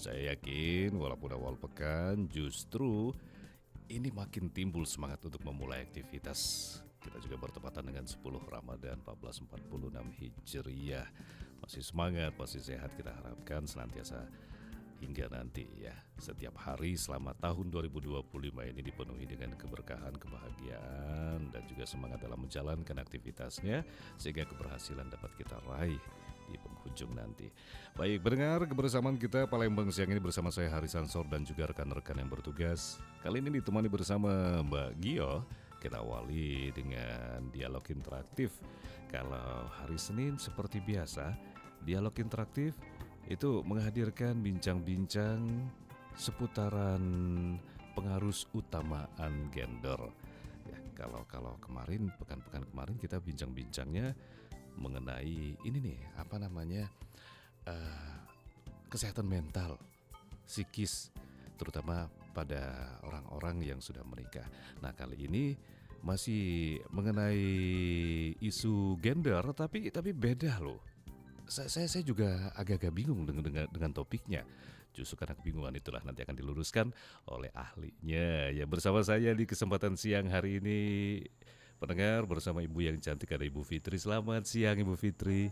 Saya yakin walaupun awal pekan justru ini makin timbul semangat untuk memulai aktivitas. Kita juga bertepatan dengan 10 Ramadan 1446 Hijriah. Masih semangat, masih sehat, kita harapkan senantiasa hingga nanti ya. Setiap hari selama tahun 2025 ini dipenuhi dengan keberkahan, kebahagiaan, dan juga semangat dalam menjalankan aktivitasnya sehingga keberhasilan dapat kita raih di penghujung nanti. Baik, pendengar, kebersamaan kita Palembang siang ini bersama saya Haris Ansor dan juga rekan-rekan yang bertugas. Kali ini ditemani bersama Mbak Gio. Kita awali dengan dialog interaktif. Kalau hari Senin seperti biasa, dialog interaktif itu menghadirkan bincang-bincang seputaran pengarus utamaan gender. Ya, kalau kemarin pekan-pekan kemarin kita bincang-bincangnya mengenai ini nih, apa namanya, kesehatan mental, psikis, terutama pada orang-orang yang sudah menikah. Nah, kali ini masih mengenai isu gender, tapi beda loh. Saya juga agak-agak bingung dengan topiknya. Justru karena kebingungan itulah nanti akan diluruskan oleh ahlinya. Ya, bersama saya di kesempatan siang hari ini, pendengar, bersama ibu yang cantik ada Ibu Fitri. Selamat siang Ibu Fitri.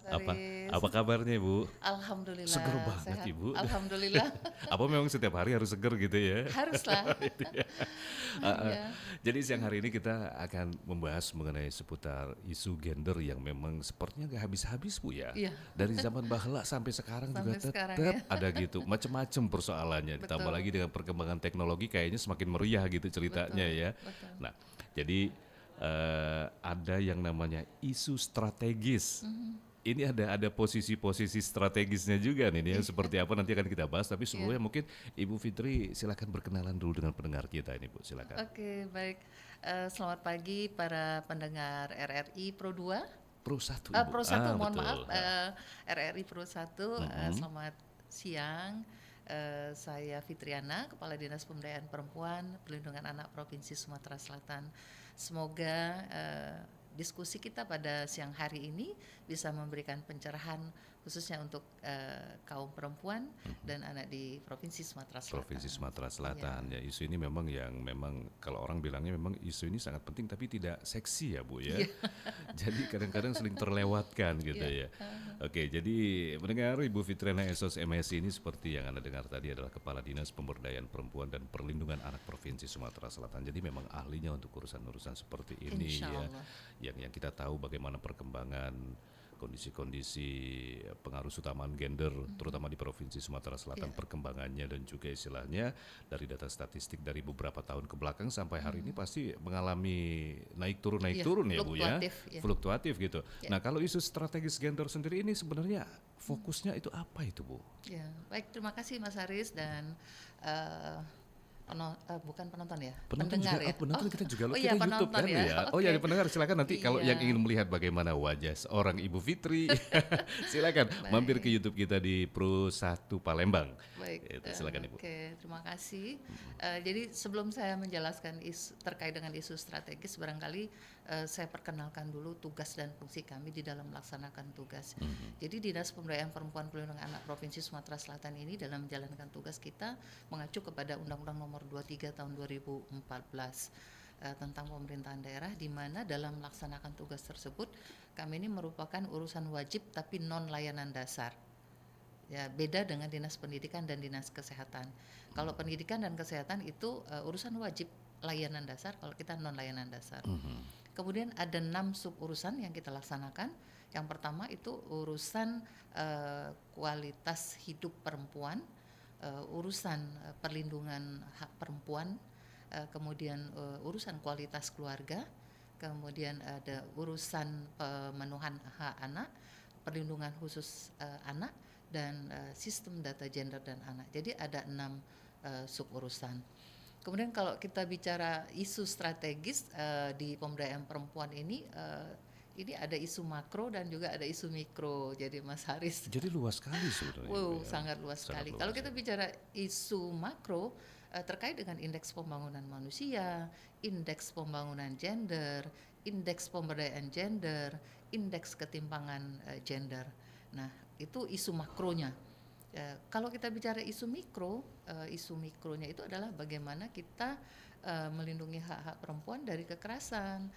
Apa Haris. apa kabarnya Ibu? Seger Alhamdulillah banget sehat. Ibu. Alhamdulillah. Apa memang setiap hari harus seger gitu ya? Haruslah. Itu ya. Ya. Jadi siang hari ini kita akan membahas mengenai seputar isu gender yang memang sepertinya gak habis-habis Bu ya. Iya. Dari zaman bahla sampai sekarang juga Sampai sekarang tetap ya. ada gitu, macam-macam persoalannya. Ditambah Betul. lagi dengan perkembangan teknologi kayaknya semakin meriah gitu ceritanya Betul. ya. Betul. Nah, jadi ada yang namanya isu strategis. Ini ada posisi-posisi strategisnya juga nih, yang seperti apa nanti akan kita bahas. Tapi sebelumnya Iya. mungkin Ibu Fitri silakan berkenalan dulu dengan pendengar kita ini Bu, silakan. Oke, baik. Selamat pagi para pendengar RRI Pro 2. Pro satu Ibu. Pro 1, mohon Betul. maaf. RRI Pro 1. Selamat siang. Saya Fitriana, Kepala Dinas Pemberdayaan Perempuan Perlindungan Anak Provinsi Sumatera Selatan. Semoga diskusi kita pada siang hari ini bisa memberikan pencerahan khususnya untuk kaum perempuan dan anak di Provinsi Sumatera Selatan. Provinsi Sumatera Selatan ya, isu ini memang kalau orang bilangnya memang isu ini sangat penting tapi tidak seksi ya Bu ya. Jadi kadang-kadang sering terlewatkan gitu ya. Oke, jadi mendengar Ibu Fitriana Esos MSI ini seperti yang Anda dengar tadi adalah Kepala Dinas Pemberdayaan Perempuan dan Perlindungan Anak Provinsi Sumatera Selatan. Jadi memang ahlinya untuk urusan-urusan seperti ini ya. Yang kita tahu bagaimana perkembangan kondisi-kondisi pengaruh utamaan gender terutama di Provinsi Sumatera Selatan, perkembangannya dan juga istilahnya dari data statistik dari beberapa tahun ke belakang sampai hari ini pasti mengalami naik turun ya Bu ya, fluktuatif gitu. Nah, kalau isu strategis gender sendiri ini sebenarnya fokusnya itu apa itu Bu? Ya, baik, terima kasih Mas Haris dan bukan penonton ya, Pendengar juga, ya. Penonton kita juga loh, iya, kita YouTube kan ya. ya. Oh ya, pendengar silakan nanti kalau Iya. yang ingin melihat bagaimana wajah seorang Ibu Fitri, silakan mampir ke YouTube kita di Pro 1 Palembang. Baik. Silakan Ibu. Oke, terima kasih. Jadi sebelum saya menjelaskan terkait dengan isu strategis, barangkali saya perkenalkan dulu tugas dan fungsi kami di dalam melaksanakan tugas. Jadi Dinas Pemberdayaan Perempuan Perlindungan Anak Provinsi Sumatera Selatan ini dalam menjalankan tugas kita mengacu kepada Undang-Undang Nomor 23 tahun 2014 tentang pemerintahan daerah, di mana dalam melaksanakan tugas tersebut kami ini merupakan urusan wajib tapi non layanan dasar. Ya, beda dengan Dinas Pendidikan dan Dinas Kesehatan. Kalau pendidikan dan kesehatan itu urusan wajib layanan dasar, kalau kita non layanan dasar. Kemudian ada 6 sub urusan yang kita laksanakan. Yang pertama itu urusan kualitas hidup perempuan, urusan perlindungan hak perempuan, kemudian urusan kualitas keluarga, kemudian ada urusan pemenuhan hak anak, perlindungan khusus anak, dan sistem data gender dan anak. Jadi ada 6 sub urusan. Kemudian kalau kita bicara isu strategis di pemberdayaan perempuan ini ada isu makro dan juga ada isu mikro. Jadi Mas Haris. Jadi luas sekali sebenarnya. Wow, sangat luas sekali. Kalau kita bicara isu makro terkait dengan indeks pembangunan manusia, indeks pembangunan gender, indeks pemberdayaan gender, indeks ketimpangan gender. Nah, itu isu makronya. Kalau kita bicara isu mikro, isu mikronya itu adalah bagaimana kita melindungi hak-hak perempuan dari kekerasan,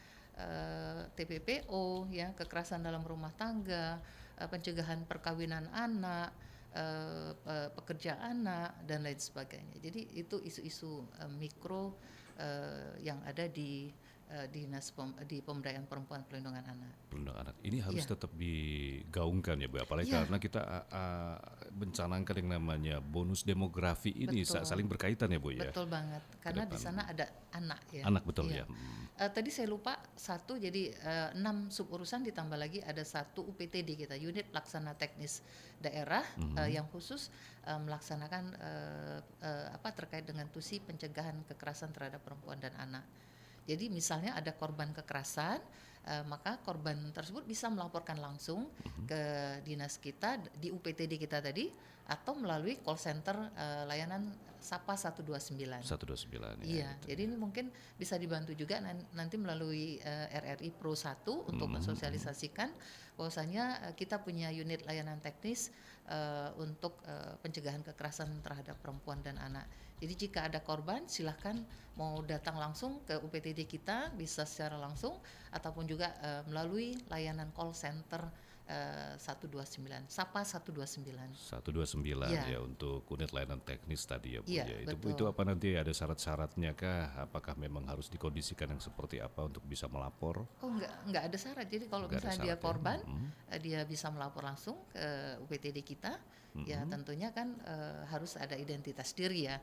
TPPO, ya, kekerasan dalam rumah tangga, pencegahan perkawinan anak, pekerja anak dan lain sebagainya. Jadi itu isu-isu mikro yang ada di di Pemberdayaan Perempuan Perlindungan Anak. Perlindungan anak ini harus Iya, tetap digaungkan ya Bu, apalagi iya, karena kita mencanangkan yang namanya bonus demografi ini betul. saling berkaitan ya Bu ya Betul banget, ke karena di depan. sana ada anak ya. Anak betul Iya. ya. Tadi saya lupa satu, jadi 6 suburusan ditambah lagi ada satu UPTD kita, unit pelaksana teknis daerah yang khusus melaksanakan terkait dengan tusi pencegahan kekerasan terhadap perempuan dan anak. Jadi misalnya ada korban kekerasan, maka korban tersebut bisa melaporkan langsung ke dinas kita di UPTD kita tadi, atau melalui call center layanan SAPA 129. 129 ya Iya, itu jadi ya. ini mungkin bisa dibantu juga nanti melalui RRI Pro 1 untuk mensosialisasikan bahwasanya kita punya unit layanan teknis untuk pencegahan kekerasan terhadap perempuan dan anak. Jadi jika ada korban, silahkan mau datang langsung ke UPTD kita, bisa secara langsung ataupun juga melalui layanan call center 129, SAPA 129. 129 Iya, ya untuk unit layanan teknis tadi ya Bu iya ya. Itu Bu, itu betul. apa nanti ada syarat-syaratnya kah? Apakah memang harus dikondisikan yang seperti apa untuk bisa melapor? Oh, enggak ada syarat. Jadi kalau Enggak ada misalnya dia syarat ya. korban, dia bisa melapor langsung ke UPTD kita. Ya tentunya kan harus ada identitas diri ya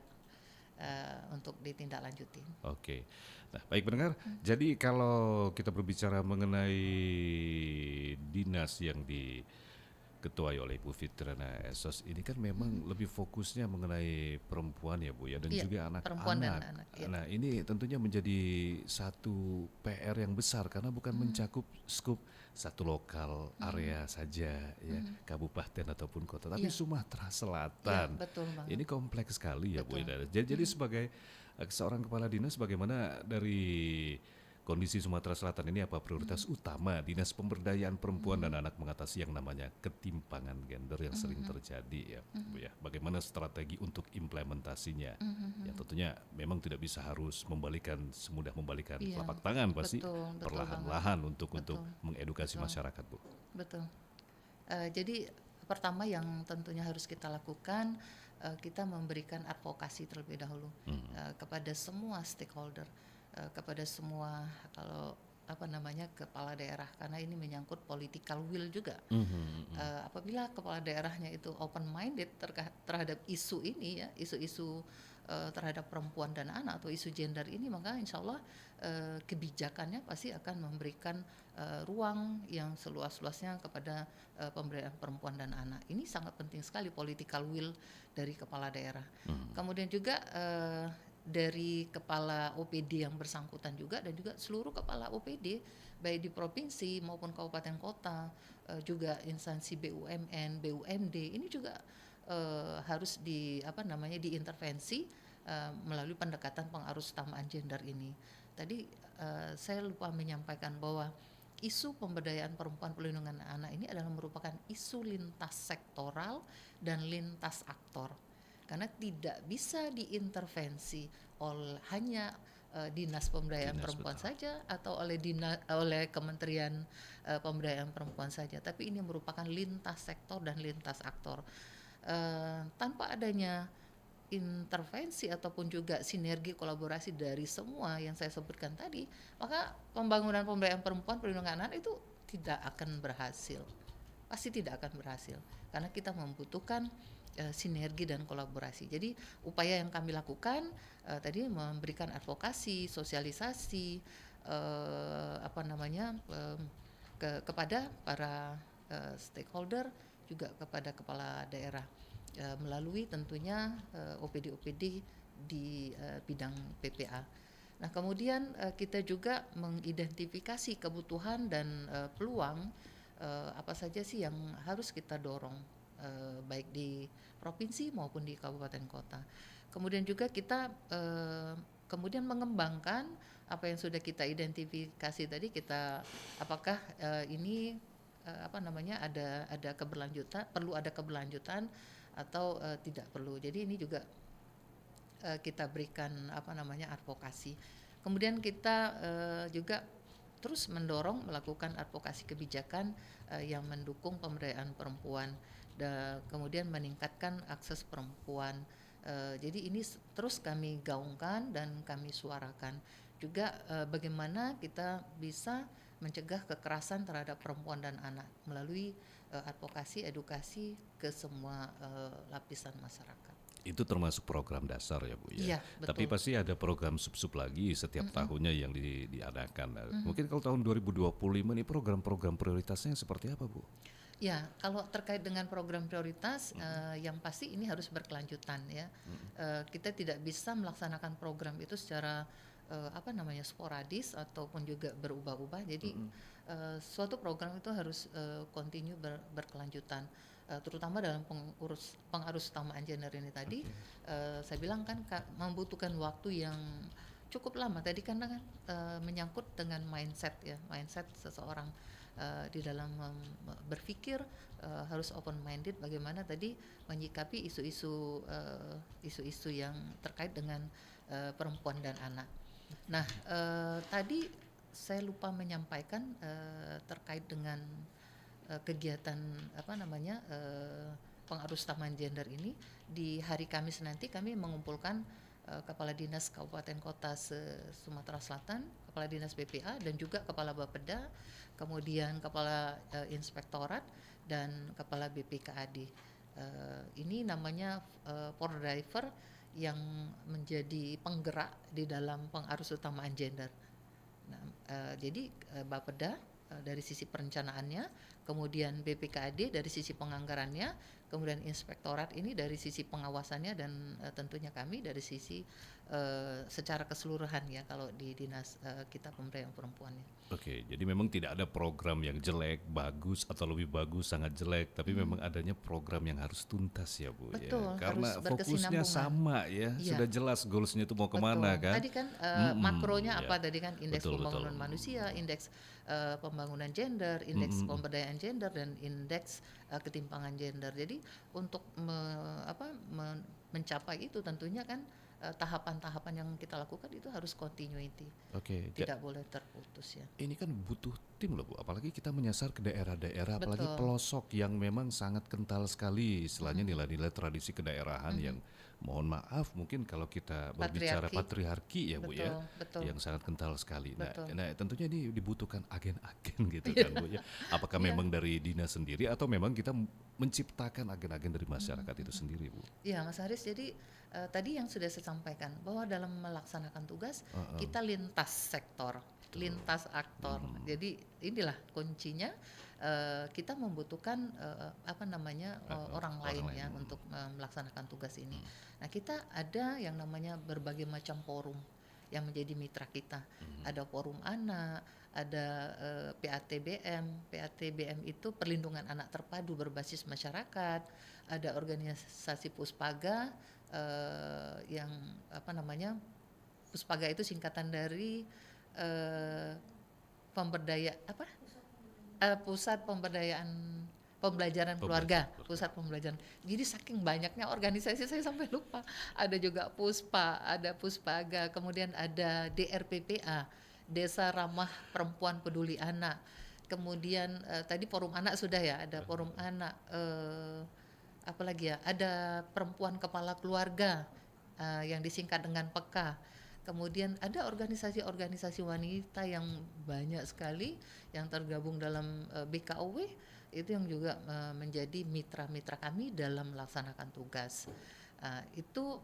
untuk ditindaklanjutin. Oke. Nah, baik pendengar. Jadi kalau kita berbicara mengenai dinas yang diketuai oleh Ibu Fitriana Esos ini kan memang lebih fokusnya mengenai perempuan ya Bu ya dan Iya, juga perempuan dan anak-anak. anak. Iya. Nah, ini tentunya menjadi satu PR yang besar karena bukan mencakup skup satu lokal area saja ya, kabupaten ataupun kota, tapi Iya, Sumatera iya Selatan. betul banget. Ini kompleks sekali ya Bu Betul. ya. Jadi sebagai seorang kepala dinas bagaimana dari kondisi Sumatera Selatan ini apa prioritas utama Dinas Pemberdayaan Perempuan dan Anak mengatasi yang namanya ketimpangan gender yang sering terjadi ya Bu ya. Bagaimana strategi untuk implementasinya? Ya tentunya memang tidak bisa harus semudah membalikan Iya, telapak tangan pasti betul, betul banget. perlahan-lahan untuk Betul, mengedukasi betul, masyarakat Bu. betul. Jadi pertama yang tentunya harus kita lakukan, kita memberikan advokasi terlebih dahulu kepada semua stakeholder, kepada semua kalau apa namanya kepala daerah, karena ini menyangkut political will juga. Apabila kepala daerahnya itu open minded terhadap isu ini ya, isu-isu terhadap perempuan dan anak atau isu gender ini, maka insya Allah kebijakannya pasti akan memberikan ruang yang seluas-luasnya kepada pemberdayaan perempuan dan anak. Ini sangat penting sekali political will dari kepala daerah. Kemudian juga dari kepala OPD yang bersangkutan juga dan juga seluruh kepala OPD baik di provinsi maupun kabupaten kota, juga instansi BUMN, BUMD ini juga harus diintervensi melalui pendekatan pengarusutamaan gender ini. Tadi saya lupa menyampaikan bahwa isu pemberdayaan perempuan perlindungan anak ini adalah merupakan isu lintas sektoral dan lintas aktor, karena tidak bisa diintervensi hanya dinas pemberdayaan Dinas perempuan betul. saja atau oleh Kementerian Pemberdayaan Perempuan saja, tapi ini merupakan lintas sektor dan lintas aktor. Tanpa adanya intervensi ataupun juga sinergi kolaborasi dari semua yang saya sebutkan tadi, maka pembangunan pemberdayaan perempuan perlindungan anak itu tidak akan berhasil. Pasti tidak akan berhasil karena kita membutuhkan sinergi dan kolaborasi. Jadi upaya yang kami lakukan tadi memberikan advokasi, sosialisasi kepada para stakeholder, juga kepada kepala daerah melalui tentunya OPD-OPD di bidang PPA. Nah, kemudian kita juga mengidentifikasi kebutuhan dan peluang apa saja sih yang harus kita dorong baik di provinsi maupun di kabupaten kota. Kemudian juga kita kemudian mengembangkan apa yang sudah kita identifikasi tadi, kita apakah ini ada keberlanjutan, perlu ada keberlanjutan atau tidak perlu. Jadi ini juga kita berikan advokasi. Kemudian kita juga terus mendorong melakukan advokasi kebijakan yang mendukung pemberdayaan perempuan, kemudian meningkatkan akses perempuan. Jadi ini terus kami gaungkan dan kami suarakan juga bagaimana kita bisa mencegah kekerasan terhadap perempuan dan anak melalui advokasi edukasi ke semua lapisan masyarakat. Itu termasuk program dasar ya Bu ya. Iya, Tapi betul. pasti ada program sub-sub lagi setiap tahunnya yang diadakan. Nah, mungkin kalau tahun 2025 ini program-program prioritasnya seperti apa Bu? Ya, kalau terkait dengan program prioritas, yang pasti ini harus berkelanjutan ya. Kita tidak bisa melaksanakan program itu secara sporadis ataupun juga berubah-ubah. Jadi suatu program itu harus continue berkelanjutan. Terutama dalam pengarus utamaan gender ini tadi, saya bilang kan membutuhkan waktu yang cukup lama tadi karena kan menyangkut dengan mindset seseorang di dalam berpikir, harus open minded bagaimana tadi menyikapi isu-isu yang terkait dengan perempuan dan anak. Nah, tadi saya lupa menyampaikan terkait dengan kegiatan pengarus taman gender ini. Di hari Kamis nanti kami mengumpulkan kepala dinas kabupaten kota Sumatera Selatan, kepala dinas BPA dan juga kepala Bapeda, kemudian kepala inspektorat dan kepala BPKAD. Ini namanya Pordraiver yang menjadi penggerak di dalam pengarus utamaan gender. Nah, jadi Bapeda dari sisi perencanaannya, kemudian BPKAD dari sisi penganggarannya, kemudian inspektorat ini dari sisi pengawasannya, dan tentunya kami dari sisi secara keseluruhan ya kalau di dinas kita pemberdayaan perempuannya. Oke, jadi memang tidak ada program yang jelek, bagus atau lebih bagus, sangat jelek, tapi memang adanya program yang harus tuntas ya Bu. Betul, Ya. Karena harus fokusnya berkesinambungan. sama ya, Iya. sudah jelas goalsnya itu mau kemana kan. Tadi kan makronya ya. apa tadi kan indeks Betul, pembangunan betul. manusia, indeks pembangunan gender, indeks pemberdayaan gender, dan indeks ketimpangan gender. Jadi untuk mencapai itu tentunya kan tahapan-tahapan yang kita lakukan itu harus continuity, Oke, tidak boleh terputus ya. ini kan butuh tim loh Bu, apalagi kita menyasar ke daerah-daerah, apalagi Betul. pelosok yang memang sangat kental sekali istilahnya nilai-nilai tradisi kedaerahan yang mohon maaf mungkin kalau kita berbicara patriarki ya Bu ya, Betul. yang sangat kental sekali. Betul. Nah tentunya ini dibutuhkan agen-agen gitu kan Bu ya. Apakah Iya. memang dari dinas sendiri atau memang kita menciptakan agen-agen dari masyarakat itu sendiri Bu? Iya Mas Haris, jadi tadi yang sudah saya sampaikan bahwa dalam melaksanakan tugas kita lintas sektor, lintas aktor. Jadi inilah kuncinya, kita membutuhkan orang lain ya untuk melaksanakan tugas ini. Nah, kita ada yang namanya berbagai macam forum yang menjadi mitra kita. Ada forum anak, ada PATBM itu perlindungan anak terpadu berbasis masyarakat, ada organisasi Puspaga yang Puspaga itu singkatan dari Pusat Pembelajaran Keluarga, Pusat Pembelajaran. Jadi saking banyaknya organisasi saya sampai lupa. Ada juga Puspa, ada Puspaga, kemudian ada DRPPA, Desa Ramah Perempuan Peduli Anak. Kemudian tadi forum anak sudah ya, ada forum anak. Apalagi ya, ada perempuan kepala keluarga yang disingkat dengan PEKA. Kemudian ada organisasi-organisasi wanita yang banyak sekali yang tergabung dalam BKOW, itu yang juga menjadi mitra-mitra kami dalam melaksanakan tugas. Itu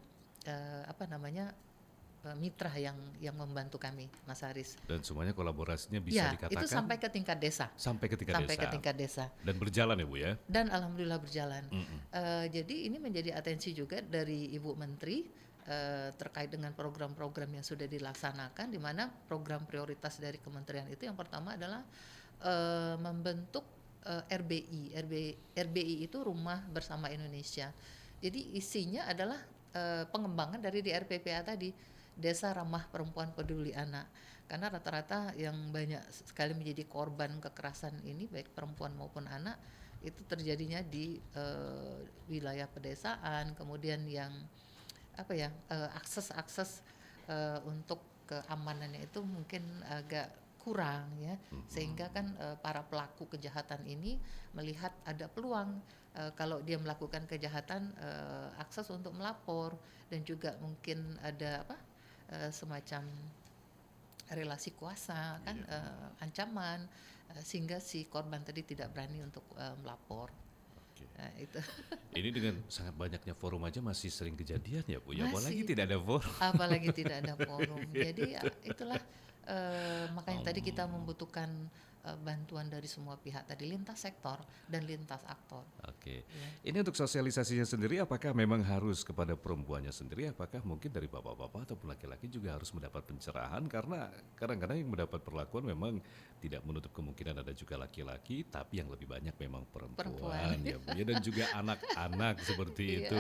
mitra yang membantu kami, Mas Haris. Dan semuanya kolaborasinya bisa ya, dikatakan itu sampai ke tingkat desa. Sampai ke tingkat desa. Dan berjalan ya Bu ya? Dan alhamdulillah berjalan. Jadi ini menjadi atensi juga dari Ibu Menteri terkait dengan program-program yang sudah dilaksanakan, di mana program prioritas dari kementerian itu yang pertama adalah membentuk RBI. RBI itu Rumah Bersama Indonesia. Jadi isinya adalah pengembangan dari DRPPA tadi, Desa Ramah Perempuan Peduli Anak. Karena rata-rata yang banyak sekali menjadi korban kekerasan ini, baik perempuan maupun anak, itu terjadinya di wilayah pedesaan, kemudian yang apa ya, akses-akses untuk keamanannya itu mungkin agak kurang ya, sehingga kan para pelaku kejahatan ini melihat ada peluang kalau dia melakukan kejahatan, akses untuk melapor, dan juga mungkin ada apa, semacam relasi kuasa kan, ancaman, sehingga si korban tadi tidak berani untuk melapor. Oke. Nah, itu Ini dengan sangat banyaknya forum aja masih sering kejadian ya Bu, ya apalagi masih, tidak ada forum. apalagi tidak ada forum. Jadi ya itulah, makanya tadi kita Hmm, membutuhkan bantuan dari semua pihak tadi, lintas sektor dan lintas aktor. Oke, Ya. ini untuk sosialisasinya sendiri apakah memang harus kepada perempuannya sendiri, apakah mungkin dari bapak-bapak ataupun laki-laki juga harus mendapat pencerahan, karena kadang-kadang yang mendapat perlakuan memang tidak menutup kemungkinan ada juga laki-laki, tapi yang lebih banyak memang Perempuan. perempuan ya Bu ya, dan juga anak-anak seperti Iya. itu.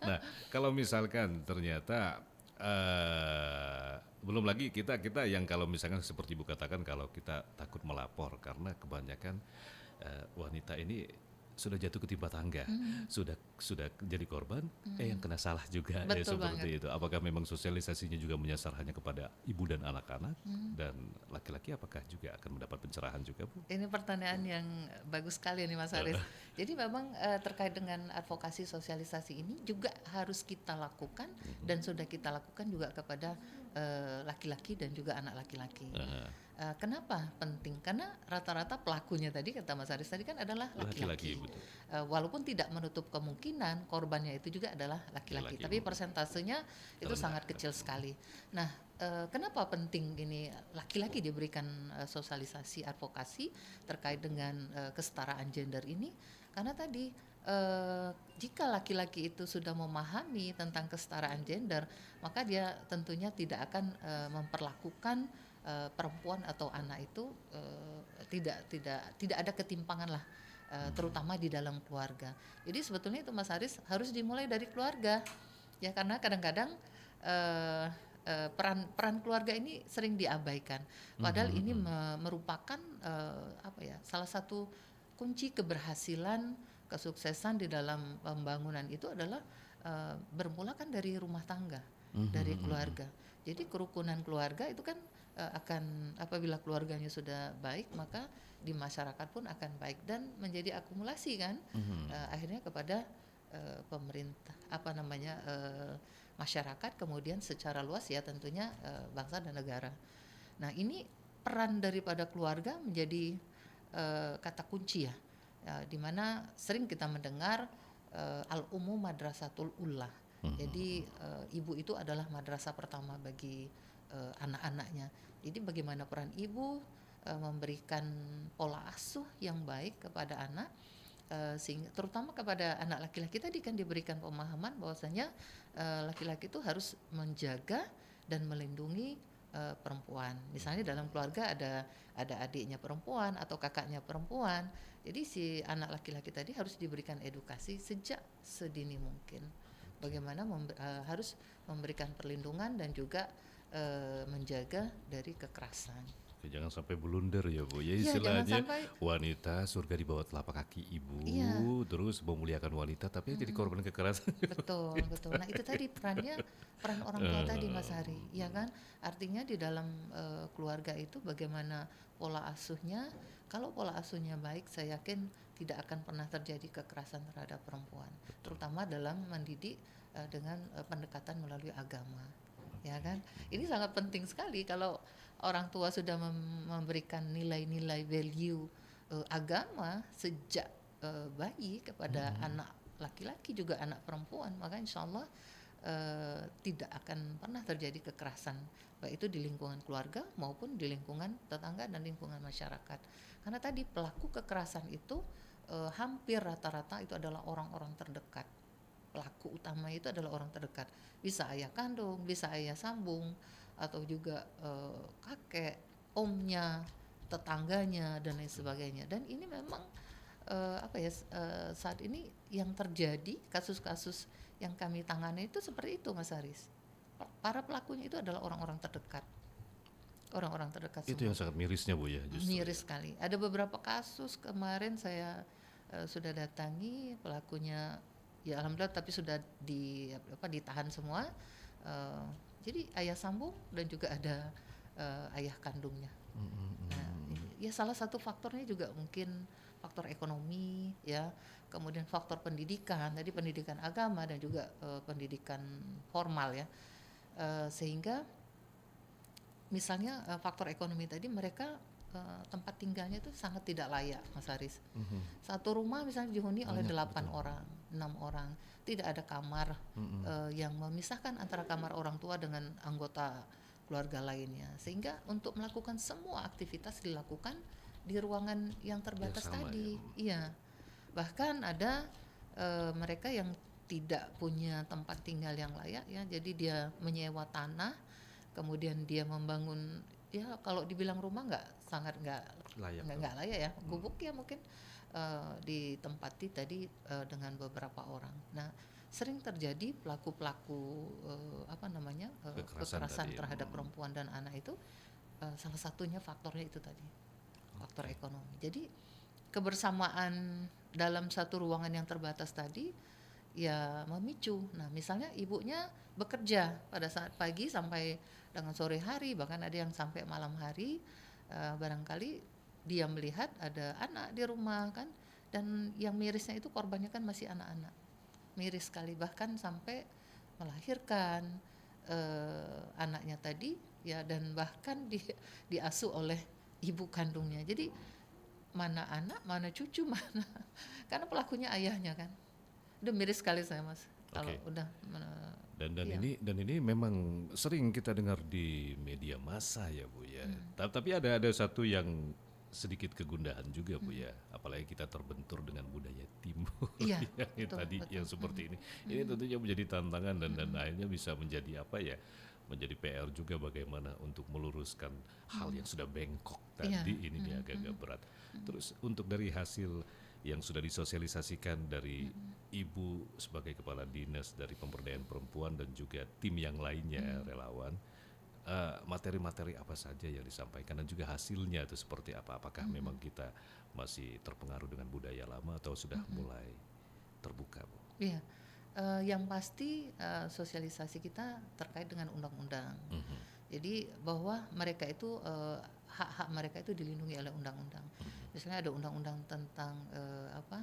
Nah, kalau misalkan ternyata belum lagi kita kita yang kalau misalkan seperti Ibu katakan kalau kita takut melapor karena kebanyakan wanita ini sudah jatuh ketimpa tangga, sudah jadi korban, yang kena salah juga ya Betul banget. seperti itu. Apakah memang sosialisasinya juga menyasar hanya kepada ibu dan anak-anak, dan laki-laki apakah juga akan mendapat pencerahan juga Bu? Ini pertanyaan yang bagus sekali nih Mas Haris. Jadi memang terkait dengan advokasi sosialisasi ini juga harus kita lakukan, dan sudah kita lakukan juga kepada laki-laki dan juga anak laki-laki. Kenapa penting? Karena rata-rata pelakunya tadi, kata Mas Haris tadi, kan adalah Laki-laki laki-laki. betul. Walaupun tidak menutup kemungkinan korbannya itu juga adalah laki-laki, Laki-laki, tapi persentasenya itu rendah. sangat kecil sekali. Nah, kenapa penting ini laki-laki diberikan sosialisasi advokasi terkait dengan kesetaraan gender ini? Karena tadi jika laki-laki itu sudah memahami tentang kesetaraan gender, maka dia tentunya tidak akan memperlakukan perempuan atau anak itu tidak ada ketimpangan lah, terutama di dalam keluarga. Jadi sebetulnya itu Mas Haris harus dimulai dari keluarga ya, karena kadang-kadang eh, peran keluarga ini sering diabaikan, padahal ini merupakan apa ya, salah satu kunci keberhasilan kesuksesan di dalam pembangunan itu adalah bermula kan dari rumah tangga, dari keluarga. Jadi kerukunan keluarga itu kan akan, apabila keluarganya sudah baik, maka di masyarakat pun akan baik dan menjadi akumulasi kan, akhirnya kepada pemerintah, apa namanya, masyarakat, kemudian secara luas ya tentunya bangsa dan negara. Nah, ini peran daripada keluarga menjadi kata kunci ya, di mana sering kita mendengar al-ummu madrasatul ula. Jadi ibu itu adalah madrasah pertama bagi anak-anaknya. Jadi bagaimana peran ibu memberikan pola asuh yang baik kepada anak, sehingga terutama kepada anak laki-laki tadi kan diberikan pemahaman bahwasanya laki-laki itu harus menjaga dan melindungi perempuan. Misalnya dalam keluarga ada adiknya perempuan atau kakaknya perempuan. Jadi si anak laki-laki tadi harus diberikan edukasi sejak sedini mungkin. Bagaimana harus memberikan perlindungan dan juga menjaga dari kekerasan. Oke, jangan sampai blunder ya Bu ya, Iya, jangan istilahnya sampai. wanita surga di bawah telapak kaki ibu, Iya. terus memuliakan wanita tapi jadi korban kekerasan. Betul, betul. Nah, itu tadi peran orang tua tadi Mas Hari, ya kan? Artinya di dalam keluarga itu bagaimana pola asuhnya. Kalau pola asuhnya baik, saya yakin tidak akan pernah terjadi kekerasan terhadap perempuan, terutama dalam mendidik dengan pendekatan melalui agama. Ya kan? Ini sangat penting sekali kalau orang tua sudah memberikan nilai-nilai value agama sejak bayi kepada anak laki-laki juga anak perempuan, maka insya Allah tidak akan pernah terjadi kekerasan, baik itu di lingkungan keluarga maupun di lingkungan tetangga dan lingkungan masyarakat. Karena tadi pelaku kekerasan itu hampir rata-rata itu adalah orang-orang terdekat. Pelaku utama itu adalah orang terdekat, bisa ayah kandung, bisa ayah sambung, atau juga kakek, omnya, tetangganya dan lain sebagainya. Dan ini memang saat ini yang terjadi, kasus-kasus yang kami tangani itu seperti itu Mas Haris. Para pelakunya itu adalah orang-orang terdekat, Itu semua. yang sangat mirisnya Bu ya, justru Miris sekali. Ada beberapa kasus kemarin saya sudah datangi pelakunya, ya alhamdulillah tapi sudah ditahan semua. Eh, jadi ayah sambung dan juga ada ayah kandungnya. Nah, ya salah satu faktornya juga mungkin faktor ekonomi ya, kemudian faktor pendidikan, tadi pendidikan agama dan juga pendidikan formal ya. Sehingga misalnya faktor ekonomi tadi, mereka tempat tinggalnya itu sangat tidak layak, Mas Haris. Satu rumah misalnya dihuni oleh 8 orang, 6 orang, tidak ada kamar yang memisahkan antara kamar orang tua dengan anggota keluarga lainnya, sehingga untuk melakukan semua aktivitas dilakukan di ruangan yang terbatas tadi. Iya, bahkan ada mereka yang tidak punya tempat tinggal yang layak ya, jadi dia menyewa tanah, kemudian dia membangun, ya kalau dibilang rumah nggak layak ya, gubuk ya mungkin ditempati tadi dengan beberapa orang. Nah, sering terjadi pelaku-pelaku kekerasan terhadap perempuan dan anak itu, salah satunya faktornya itu tadi, faktor ekonomi. Jadi kebersamaan dalam satu ruangan yang terbatas tadi ya memicu. Nah, misalnya ibunya bekerja pada saat pagi sampai dengan sore hari, bahkan ada yang sampai malam hari, barangkali dia melihat ada anak di rumah kan, dan yang mirisnya itu korbannya kan masih anak-anak, miris sekali, bahkan sampai melahirkan anaknya tadi ya, dan bahkan diasuh oleh ibu kandungnya. Jadi mana anak, mana cucu, mana karena pelakunya ayahnya kan. Udah miris sekali saya, Mas. Kalau udah dan ini memang sering kita dengar di media massa ya Bu ya. Tapi ada satu yang sedikit kegundahan juga Bu ya. Apalagi kita terbentur dengan budaya timur iya, yang betul, tadi betul. yang seperti ini. Ini tentunya menjadi tantangan dan akhirnya bisa menjadi menjadi PR juga bagaimana untuk meluruskan hal yang sudah bengkok tadi. Ini agak-agak berat. Terus untuk dari hasil yang sudah disosialisasikan dari Ibu sebagai kepala dinas dari pemberdayaan perempuan dan juga tim yang lainnya relawan, materi-materi apa saja yang disampaikan dan juga hasilnya itu seperti apa? Apakah memang kita masih terpengaruh dengan budaya lama atau sudah mulai terbuka, Bu? Iya, yang pasti sosialisasi kita terkait dengan undang-undang. Jadi bahwa mereka itu hak-hak mereka itu dilindungi oleh undang-undang. Misalnya ada undang-undang tentang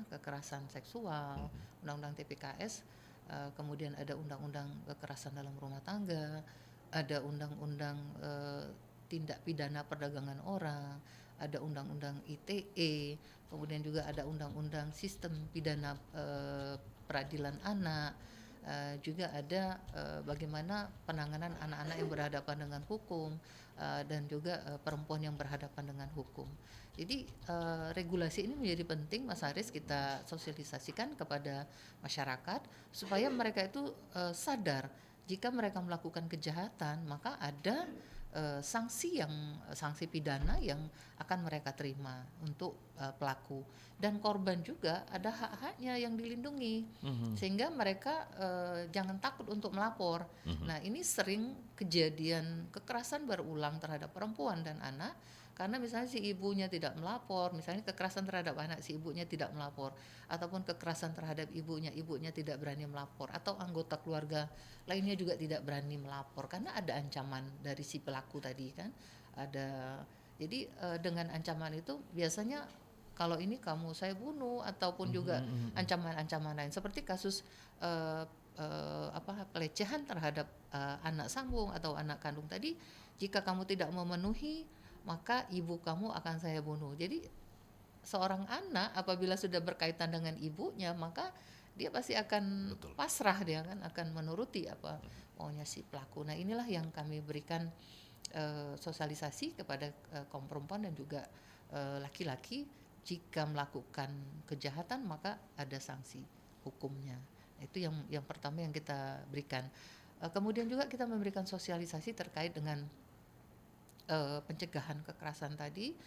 kekerasan seksual, undang-undang TPKS, kemudian ada undang-undang kekerasan dalam rumah tangga, ada undang-undang tindak pidana perdagangan orang, ada undang-undang ITE, kemudian juga ada undang-undang sistem pidana peradilan anak. Juga ada bagaimana penanganan anak-anak yang berhadapan dengan hukum, dan juga perempuan yang berhadapan dengan hukum. Jadi regulasi ini menjadi penting, Mas Haris, kita sosialisasikan kepada masyarakat supaya mereka itu sadar jika mereka melakukan kejahatan maka ada sanksi pidana yang akan mereka terima untuk pelaku, dan korban juga ada hak-haknya yang dilindungi sehingga mereka jangan takut untuk melapor. Nah, ini sering kejadian kekerasan berulang terhadap perempuan dan anak karena misalnya si ibunya tidak melapor, misalnya kekerasan terhadap anak, si ibunya tidak melapor, ataupun kekerasan terhadap ibunya tidak berani melapor, atau anggota keluarga lainnya juga tidak berani melapor karena ada ancaman dari si pelaku tadi kan. Jadi dengan ancaman itu biasanya kalau ini kamu saya bunuh, ataupun juga ancaman-ancaman lain seperti kasus pelecehan terhadap anak sambung atau anak kandung tadi, jika kamu tidak memenuhi maka ibu kamu akan saya bunuh. Jadi seorang anak apabila sudah berkaitan dengan ibunya maka dia pasti akan pasrah, dia akan menuruti apa maunya si pelaku. Nah, inilah yang kami berikan sosialisasi kepada kaum perempuan dan juga laki-laki, jika melakukan kejahatan maka ada sanksi hukumnya. Itu yang pertama yang kita berikan. Kemudian juga kita memberikan sosialisasi terkait dengan pencegahan kekerasan tadi,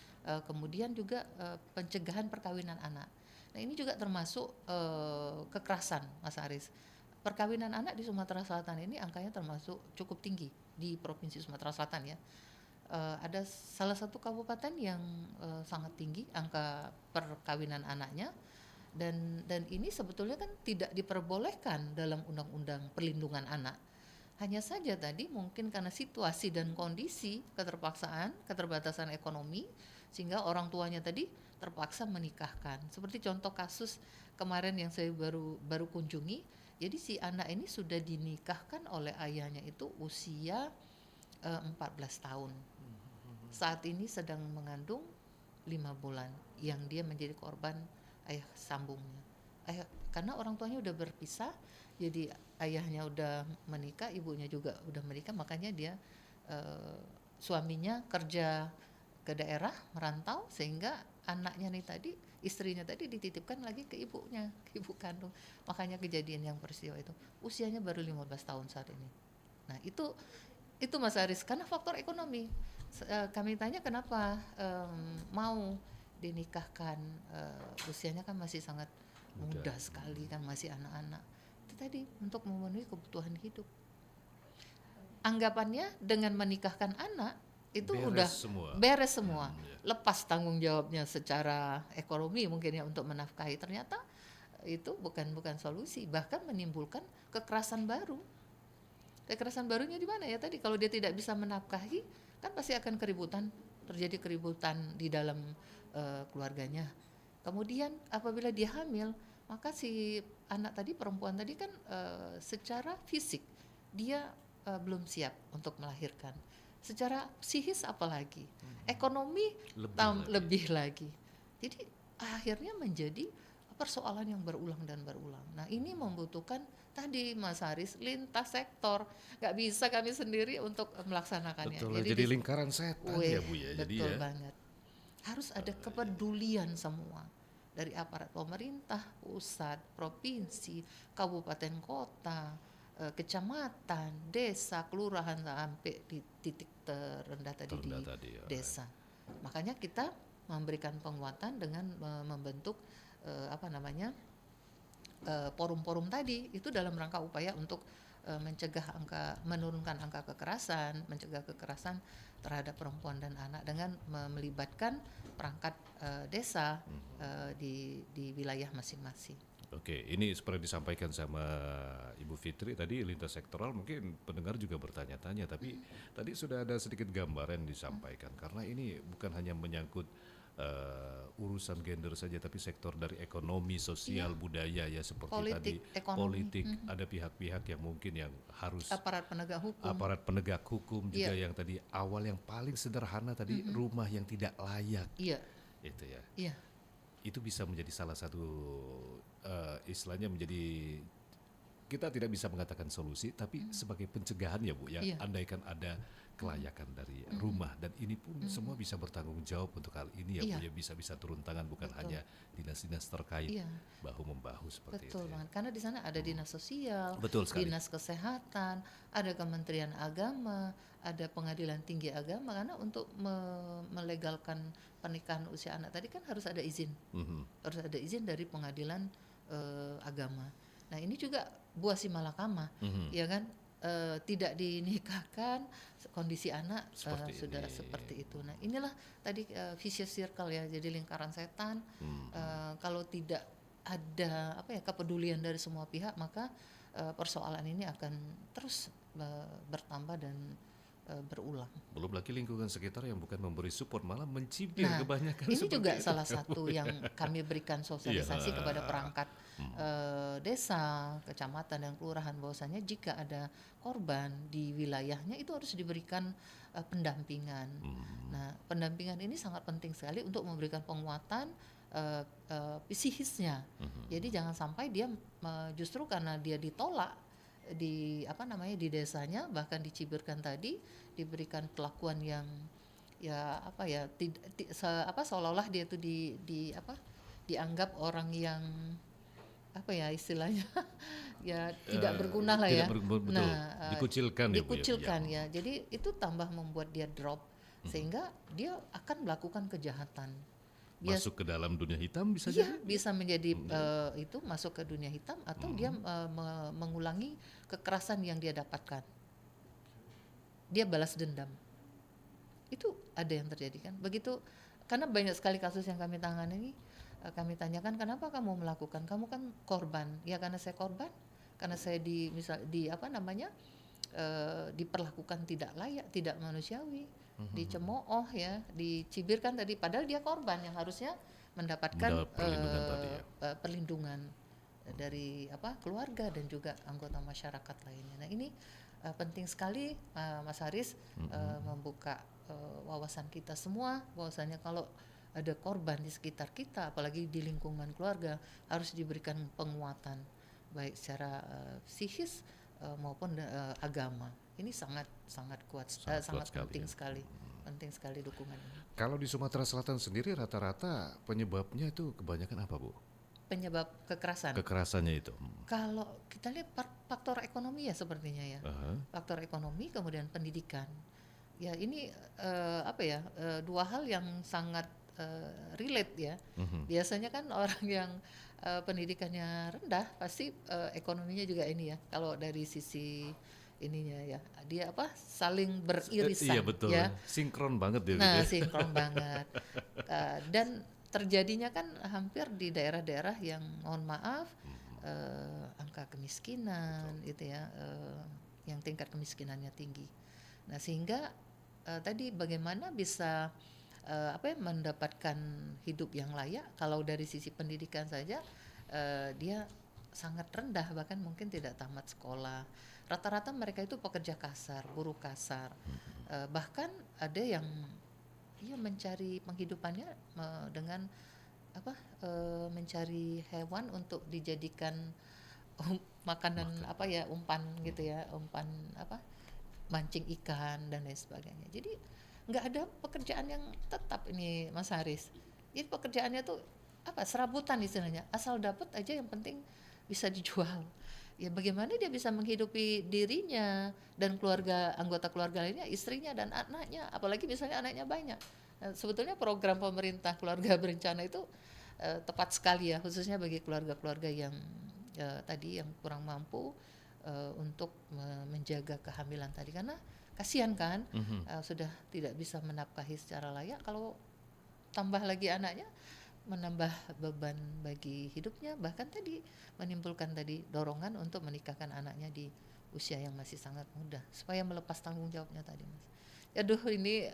kemudian juga pencegahan perkawinan anak. Nah, ini juga termasuk kekerasan, Mas Aris. Perkawinan anak di Sumatera Selatan ini angkanya termasuk cukup tinggi di Provinsi Sumatera Selatan ya. Ada salah satu kabupaten yang sangat tinggi angka perkawinan anaknya, dan ini sebetulnya kan tidak diperbolehkan dalam Undang-Undang Perlindungan Anak. Hanya saja tadi mungkin karena situasi dan kondisi, keterpaksaan, keterbatasan ekonomi, sehingga orang tuanya tadi terpaksa menikahkan. Seperti contoh kasus kemarin yang saya baru kunjungi, jadi si anak ini sudah dinikahkan oleh ayahnya itu usia 14 tahun. Saat ini sedang mengandung 5 bulan, yang dia menjadi korban ayah sambungnya. Karena orang tuanya udah berpisah, jadi ayahnya udah menikah, ibunya juga udah menikah, makanya dia suaminya kerja ke daerah merantau, sehingga anaknya nih tadi, istrinya tadi dititipkan lagi ke ibunya, ke ibu kandung. Makanya kejadian yang peristiwa itu usianya baru 15 tahun saat ini. Nah itu Mas Aris, karena faktor ekonomi. Kami tanya kenapa mau dinikahkan, usianya kan masih sangat muda sekali kan, masih anak-anak. Itu tadi untuk memenuhi kebutuhan hidup. Anggapannya dengan menikahkan anak itu beres semua. Lepas tanggung jawabnya secara ekonomi mungkin ya untuk menafkahi. Ternyata itu bukan solusi, bahkan menimbulkan kekerasan baru. Kekerasan barunya di mana ya tadi, kalau dia tidak bisa menafkahi kan pasti akan terjadi keributan di dalam keluarganya. Kemudian apabila dia hamil, maka si anak tadi, perempuan tadi kan secara fisik dia belum siap untuk melahirkan. Secara psikis apalagi, ekonomi lebih lagi. Jadi akhirnya menjadi persoalan yang berulang dan berulang. Nah ini membutuhkan tadi Mas Haris lintas sektor, nggak bisa kami sendiri untuk melaksanakannya. Betul, jadi lingkaran setan ya Bu ya. Betul banget. Harus ada kepedulian semua dari aparat pemerintah, pusat, provinsi, kabupaten, kota, kecamatan, desa, kelurahan, sampai di titik terendah tadi desa. Makanya kita memberikan penguatan dengan membentuk forum-forum tadi, itu dalam rangka upaya untuk menurunkan angka kekerasan, mencegah kekerasan terhadap perempuan dan anak dengan melibatkan perangkat desa di wilayah masing-masing. Oke, ini seperti disampaikan sama Ibu Fitri tadi, lintas sektoral, mungkin pendengar juga bertanya-tanya, tapi tadi sudah ada sedikit gambaran disampaikan, karena ini bukan hanya menyangkut urusan gender saja, tapi sektor dari ekonomi, sosial, budaya ya, seperti politik, tadi ekonomi. Politik, ada pihak-pihak yang mungkin yang harus aparat penegak hukum juga yang tadi awal yang paling sederhana tadi, rumah yang tidak layak, itu ya. Itu bisa menjadi salah satu istilahnya menjadi, kita tidak bisa mengatakan solusi, tapi sebagai pencegahan ya Bu ya. Andaikan ada kelayakan dari rumah, dan ini pun semua bisa bertanggung jawab untuk hal ini ya Bu ya, bisa turun tangan, bukan hanya dinas-dinas terkait bahu membahu seperti itu. Betul banget, karena di sana ada dinas sosial, dinas kesehatan, ada Kementerian Agama, ada Pengadilan Tinggi Agama, karena untuk melegalkan pernikahan usia anak tadi kan harus ada izin, harus ada izin dari Pengadilan Agama. Nah ini juga buah si malakama, ya kan, tidak dinikahkan, kondisi anak sudah seperti itu. Nah inilah tadi vicious circle ya, jadi lingkaran setan. Kalau tidak ada kepedulian dari semua pihak, maka persoalan ini akan terus bertambah dan berulang. Belum lagi lingkungan sekitar yang bukan memberi support, malah mencibir kebanyakan. Ini juga salah satu yang kami berikan sosialisasi kepada perangkat desa, kecamatan dan kelurahan, bahwasanya jika ada korban di wilayahnya itu harus diberikan pendampingan. Nah, pendampingan ini sangat penting sekali untuk memberikan penguatan psikisnya. Jadi jangan sampai dia justru karena dia ditolak di desanya, bahkan dicibirkan tadi, diberikan perlakuan yang seolah-olah dia itu dianggap orang yang istilahnya ya tidak berguna lah ya. Dikucilkan ya. Jadi itu tambah membuat dia drop, sehingga dia akan melakukan kejahatan. Masuk ke dalam dunia hitam bisa jadi? Bisa menjadi itu masuk ke dunia hitam, atau dia mengulangi kekerasan yang dia dapatkan. Dia balas dendam. Itu ada yang terjadi kan? Begitu, karena banyak sekali kasus yang kami tangani ini, kami tanyakan kenapa kamu melakukan, kamu kan korban. Ya karena saya korban, karena saya diperlakukan tidak layak, tidak manusiawi, dicemooh ya, dicibirkan tadi, padahal dia korban yang harusnya mendapatkan Mendapat perlindungan tadi ya. perlindungan dari keluarga dan juga anggota masyarakat lainnya. Nah ini penting sekali Mas Haris membuka wawasan kita semua, bahwasanya kalau ada korban di sekitar kita, apalagi di lingkungan keluarga, harus diberikan penguatan baik secara psikis maupun agama. Ini sangat kuat, sangat penting sekali. Penting sekali dukungan ini. Kalau di Sumatera Selatan sendiri rata-rata penyebabnya itu kebanyakan apa, Bu? Penyebab kekerasan. Kekerasannya itu. Kalau kita lihat faktor ekonomi ya sepertinya ya. Faktor ekonomi kemudian pendidikan. Ya ini dua hal yang sangat relate ya. Biasanya kan orang yang pendidikannya rendah pasti ekonominya juga ini ya. Kalau dari sisi ininya ya, dia saling beririsan. Iya betul. Ya. Sinkron banget dia. Nah, sinkron banget. Dan terjadinya kan hampir di daerah-daerah yang mohon maaf angka kemiskinan itu ya, yang tingkat kemiskinannya tinggi. Nah sehingga tadi bagaimana bisa mendapatkan hidup yang layak. Kalau dari sisi pendidikan saja dia sangat rendah, bahkan mungkin tidak tamat sekolah. Rata-rata mereka itu pekerja kasar, buruh kasar. Bahkan ada yang mencari penghidupannya dengan mencari hewan untuk dijadikan makanan umpan gitu ya, umpan mancing ikan dan lain sebagainya. Jadi nggak ada pekerjaan yang tetap ini Mas Haris. Jadi pekerjaannya tuh serabutan istilahnya, asal dapat aja, yang penting bisa dijual. Ya bagaimana dia bisa menghidupi dirinya dan anggota keluarga lainnya, istrinya dan anaknya, apalagi misalnya anaknya banyak. Nah, sebetulnya program pemerintah keluarga berencana itu tepat sekali ya, khususnya bagi keluarga-keluarga yang tadi yang kurang mampu untuk menjaga kehamilan tadi, karena kasihan kan sudah tidak bisa menafkahi secara layak, kalau tambah lagi anaknya menambah beban bagi hidupnya, bahkan tadi menimbulkan tadi dorongan untuk menikahkan anaknya di usia yang masih sangat muda supaya melepas tanggung jawabnya tadi, Mas. Aduh ini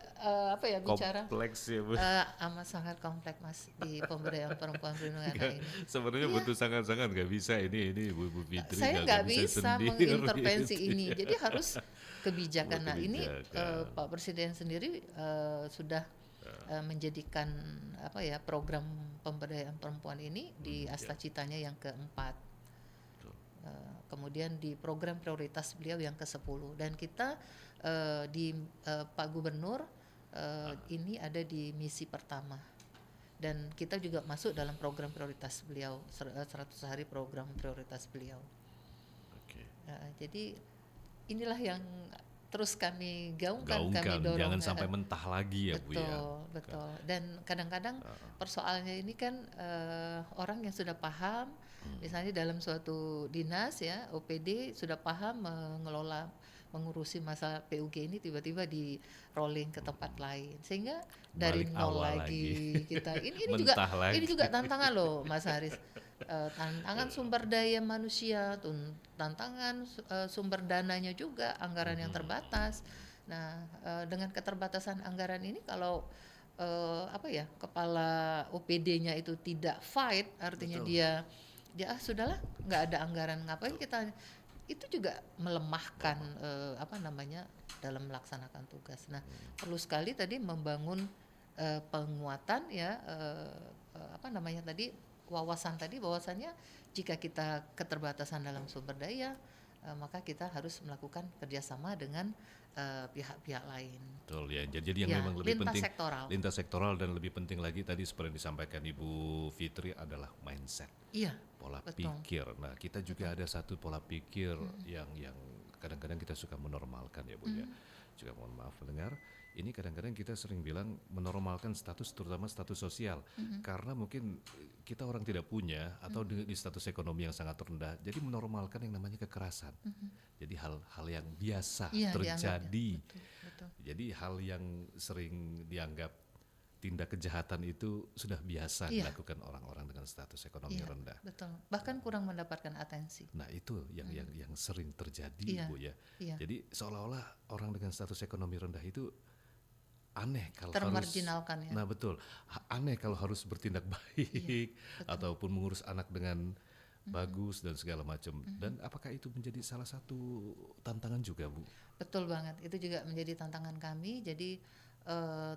bicara kompleks ya, Bu. Amat sangat kompleks Mas di pemberdayaan perempuan perlindungan anak ini. Sebenarnya butuh sangat-sangat nggak bisa ini Bu Fitri. Saya nggak bisa mengintervensi ini, jadi harus kebijakan. Nah ini Pak Presiden sendiri sudah menjadikan program pemberdayaan perempuan ini di Astacitanya yang keempat. Kemudian di program prioritas beliau yang ke-10, dan kita di Pak Gubernur ini ada di misi pertama, dan kita juga masuk dalam program prioritas beliau, 100 hari program prioritas beliau. Jadi inilah yang terus kami gaungkan, kami dorong. Jangan sampai mentah lagi ya, Bu ya. Betul. Dan kadang-kadang persoalannya ini kan orang yang sudah paham, misalnya dalam suatu dinas ya, OPD sudah paham mengurusi masalah PUG ini, tiba-tiba di rolling ke tempat lain, sehingga dari nol lagi kita. Ini juga tantangan loh Mas Haris. Tantangan sumber daya manusia, tantangan sumber dananya juga, anggaran yang terbatas. Nah, dengan keterbatasan anggaran ini, kalau kepala OPD-nya itu tidak fight, artinya dia sudahlah, nggak ada anggaran, ngapain kita, itu juga melemahkan dalam melaksanakan tugas. Nah, perlu sekali tadi membangun penguatan ya, wawasan tadi, bahwasannya jika kita keterbatasan dalam sumber daya, maka kita harus melakukan kerjasama dengan pihak-pihak lain. Betul ya. Jadi yang memang lebih penting lintas sektoral, dan lebih penting lagi tadi seperti yang disampaikan Ibu Fitri adalah mindset. Iya. Pola pikir. Nah, kita juga ada satu pola pikir yang kadang-kadang kita suka menormalkan ya, Bu ya. Juga mohon maaf pendengar, ini kadang-kadang kita sering bilang menormalkan status, terutama status sosial, karena mungkin kita orang tidak punya atau di status ekonomi yang sangat rendah, jadi menormalkan yang namanya kekerasan. Jadi hal-hal yang biasa terjadi. Betul. Jadi hal yang sering dianggap tindak kejahatan itu sudah biasa Iya. dilakukan orang-orang dengan status ekonomi Iya, rendah. betul. Bahkan kurang mendapatkan atensi. Nah itu yang sering terjadi, Iya, Bu ya. iya. Jadi seolah-olah orang dengan status ekonomi rendah itu aneh kalau Termarginalkan ya. Nah betul, aneh kalau harus bertindak baik ataupun mengurus anak dengan bagus dan segala macam. Dan apakah itu menjadi salah satu tantangan juga, Bu? Betul banget. Itu juga menjadi tantangan kami. Jadi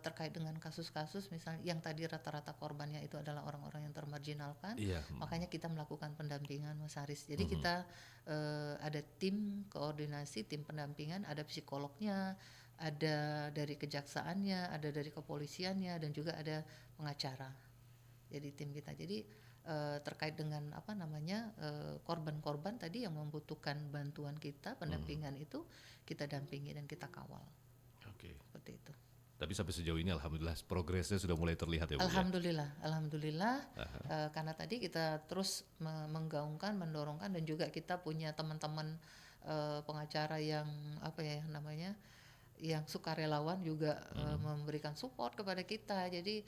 terkait dengan kasus-kasus misalnya yang tadi rata-rata korbannya itu adalah orang-orang yang termarginalkan. Iya. Makanya kita melakukan pendampingan, Mas Haris. Jadi kita ada tim koordinasi, tim pendampingan, ada psikolognya, ada dari kejaksaannya, ada dari kepolisiannya, dan juga ada pengacara. Jadi tim kita. Jadi terkait dengan korban-korban tadi yang membutuhkan bantuan kita, pendampingan itu kita dampingi dan kita kawal. Oke. Seperti itu. Tapi sampai sejauh ini alhamdulillah progresnya sudah mulai terlihat ya, Bu. Alhamdulillah, karena tadi kita terus menggaungkan, mendorongkan, dan juga kita punya teman-teman pengacara yang yang sukarelawan juga memberikan support kepada kita. Jadi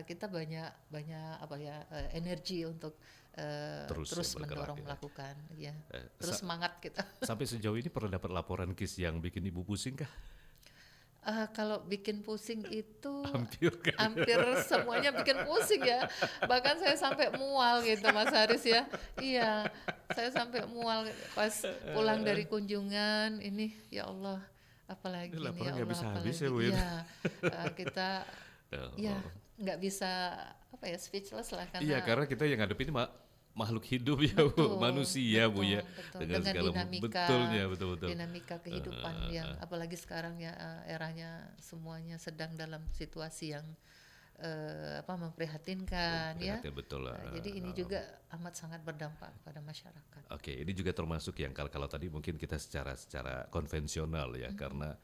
kita banyak energi untuk terus mendorong melakukan, ya. Terus semangat kita. Sampai sejauh ini pernah dapat laporan kes yang bikin Ibu pusing kah? Kalau bikin pusing itu Hampir semuanya bikin pusing ya. Bahkan saya sampai mual gitu, Mas Haris ya. Iya, saya sampai mual pas pulang dari kunjungan ini, ya Allah, apalagi ini, ya Allah, habis apalagi. ya, Bu. Iya, kita nggak bisa speechless lah karena. Iya, karena kita yang ngadepin makhluk hidup ya, Bu, manusia, Bu ya, dengan segala betul. Dinamika kehidupan yang apalagi sekarang ya eranya semuanya sedang dalam situasi yang memprihatinkan ya. Betul lah. Jadi ini juga amat sangat berdampak pada masyarakat. Oke, ini juga termasuk yang kalau tadi mungkin kita secara konvensional ya, karena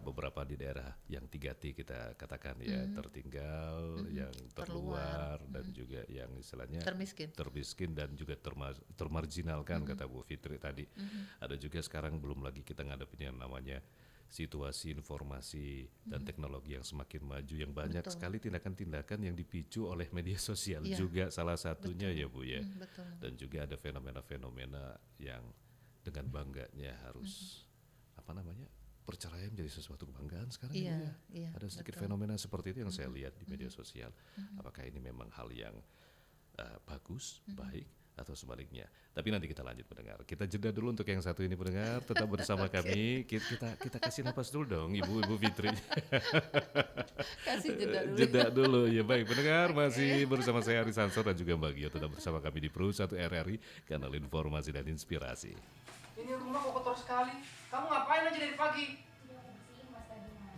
beberapa di daerah yang 3T kita katakan ya, tertinggal, yang terluar, dan juga yang istilahnya termiskin dan juga termarginalkan, kata Bu Fitri tadi. Ada juga sekarang belum lagi kita ngadepin yang namanya situasi informasi dan teknologi yang semakin maju, yang banyak sekali tindakan-tindakan yang dipicu oleh media sosial juga salah satunya ya, Bu ya. Dan juga ada fenomena-fenomena yang dengan bangganya harus perceraian menjadi sesuatu kebanggaan sekarang ya. Ada sedikit fenomena seperti itu yang saya lihat di media sosial. Apakah ini memang hal yang bagus, baik, atau sebaliknya? Tapi nanti kita lanjut pendengar. Kita jeda dulu untuk yang satu ini pendengar. Tetap bersama kami. Kita kasih napas dulu dong, Ibu Fitri. Kasih jeda dulu. Jeda dulu ya, baik pendengar, masih bersama saya Haris Hansor dan juga Mbak Gio. Tetap bersama kami di Pro 1 RRI, kanal informasi dan inspirasi. Ini rumah kok kotor sekali. Kamu ngapain aja dari pagi?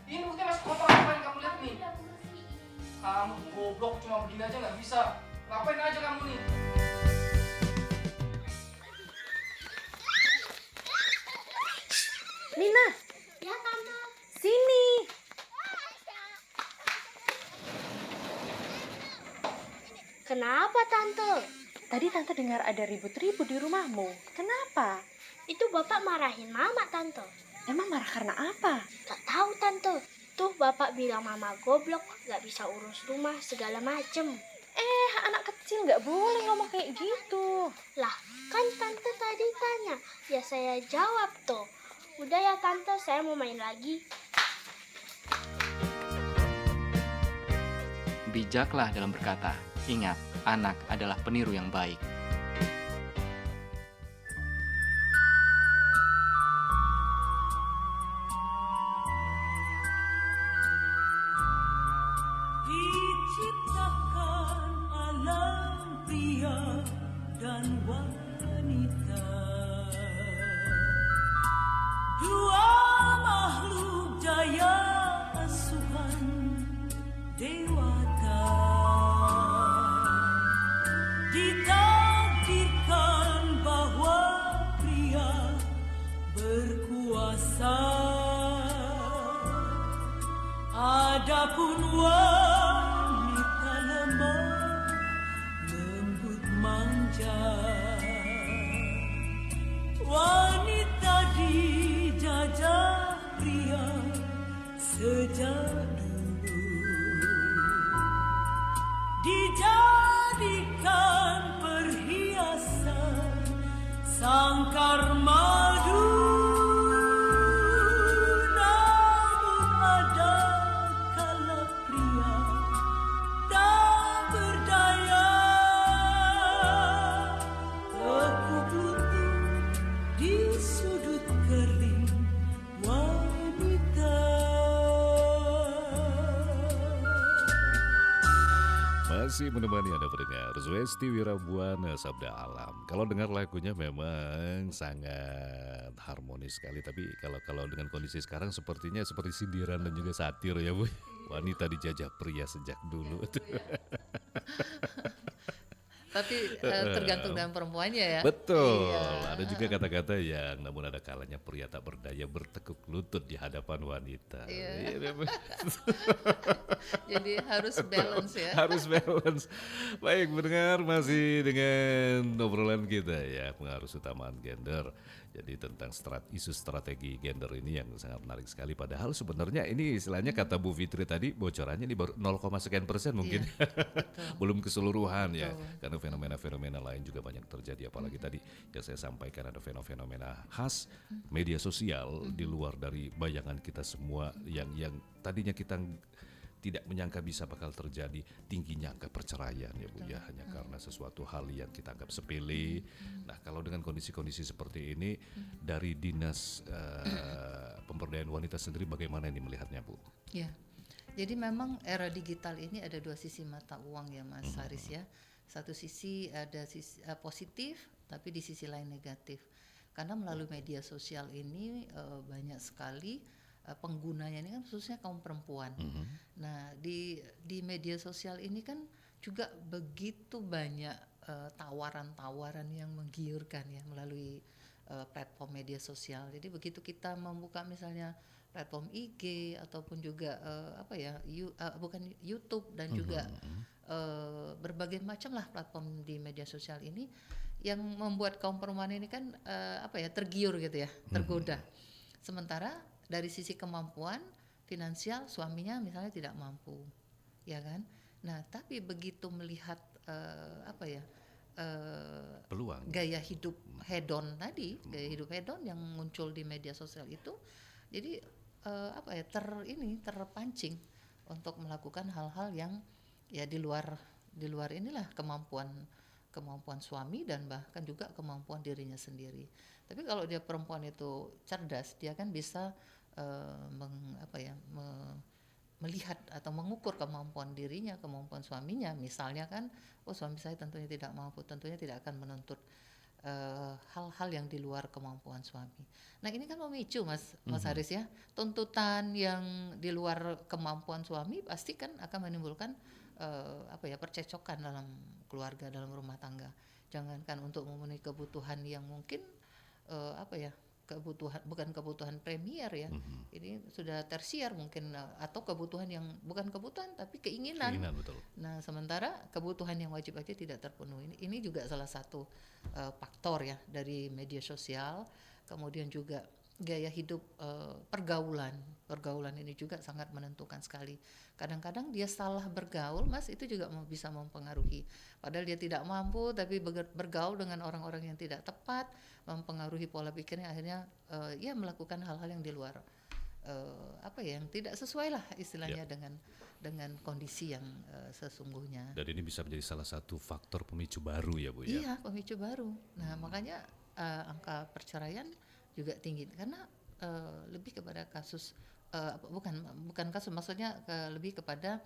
Ini buktinya masih kotor, ngapain kamu lihat nih? Kamu goblok, cuma begini aja nggak bisa. Ngapain aja kamu nih? Nina. Ya, Tante. Sini. Kenapa, Tante? Tadi Tante dengar ada ribut-ribut di rumahmu. Kenapa? Itu Bapak marahin Mama, Tante. Emang marah karena apa? Gak tahu, Tante. Tuh Bapak bilang Mama goblok, gak bisa urus rumah, segala macem. Anak kecil gak boleh ngomong kayak gitu. Lah, kan Tante tadi tanya. Ya saya jawab tuh. Udah ya, Tante, saya mau main lagi. Bijaklah dalam berkata. Ingat, anak adalah peniru yang baik. Diciptakan alam pria dan wanita, dua makhluk jaya asuhan dewata. Ditakdirkan bahwa pria berkuasa, adapun wanita lemah lembut manja. Wanita dijajah pria sejak dulu. Masih menemani Anda pendengar Zwesti Wirabuana Sabda Alam. Kalau dengar lagunya memang sangat harmonis sekali, tapi kalau dengan kondisi sekarang sepertinya seperti sindiran dan juga satir ya Bu. Wanita dijajah pria sejak dulu. Tapi tergantung dengan perempuannya ya. Betul. Iya. Ada juga kata-kata yang namun ada kalanya pria tak berdaya bertekuk lutut di hadapan wanita. Iya. Jadi harus balance ya. Harus balance. Baik, mendengar masih dengan obrolan kita ya, pengaruh utamaan gender. Jadi tentang isu strategi gender ini yang sangat menarik sekali. Padahal sebenarnya ini istilahnya kata Bu Fitri tadi bocorannya ini baru 0, sekian persen mungkin. Iya, Belum keseluruhan ya. Karena fenomena-fenomena lain juga banyak terjadi. Apalagi tadi yang saya sampaikan ada fenomena khas media sosial di luar dari bayangan kita semua yang tadinya kita tidak menyangka bisa bakal terjadi, tingginya angka perceraian ya Bu ya, hanya karena sesuatu hal yang kita anggap sepele. Nah kalau dengan kondisi-kondisi seperti ini dari Dinas Pemberdayaan Wanita sendiri bagaimana ini melihatnya Bu? Ya, jadi memang era digital ini ada dua sisi mata uang ya Mas Haris ya. Satu sisi ada sisi positif, tapi di sisi lain negatif. Karena melalui media sosial ini banyak sekali penggunanya ini kan khususnya kaum perempuan. Nah di media sosial ini kan juga begitu banyak tawaran-tawaran yang menggiurkan ya melalui platform media sosial. Jadi begitu kita membuka misalnya platform IG ataupun juga bukan YouTube dan juga berbagai macam lah platform di media sosial ini yang membuat kaum perempuan ini kan tergiur gitu ya, tergoda. Sementara dari sisi kemampuan finansial suaminya misalnya tidak mampu, ya kan? Nah, tapi begitu melihat Peluang. gaya hidup hedon tadi, gaya hidup hedon yang muncul di media sosial itu, jadi terpancing untuk melakukan hal-hal yang ya di luar inilah kemampuan suami dan bahkan juga kemampuan dirinya sendiri. Tapi kalau dia perempuan itu cerdas, dia kan bisa melihat atau mengukur kemampuan dirinya, kemampuan suaminya. Misalnya kan, suami saya tentunya tidak mampu, tentunya tidak akan menuntut hal-hal yang di luar kemampuan suami. Nah ini kan memicu Mas Haris ya, tuntutan yang di luar kemampuan suami pasti kan akan menimbulkan percecokan dalam keluarga, dalam rumah tangga. Jangankan untuk memenuhi kebutuhan yang mungkin bukan kebutuhan premier ya, ini sudah tersier mungkin, atau kebutuhan yang bukan kebutuhan tapi keinginan. Betul. Nah sementara kebutuhan yang wajib aja tidak terpenuhi. Ini juga salah satu faktor ya dari media sosial. Kemudian juga gaya hidup, pergaulan ini juga sangat menentukan sekali. Kadang-kadang dia salah bergaul Mas, itu juga bisa mempengaruhi. Padahal dia tidak mampu tapi bergaul dengan orang-orang yang tidak tepat, mempengaruhi pola pikirnya, akhirnya melakukan hal-hal yang di luar yang tidak sesuai lah istilahnya dengan kondisi yang sesungguhnya. Dan ini bisa menjadi salah satu faktor pemicu baru ya Bu ya. Iya, pemicu baru. Nah makanya angka perceraian juga tinggi karena lebih kepada kasus bukan kasus, maksudnya lebih kepada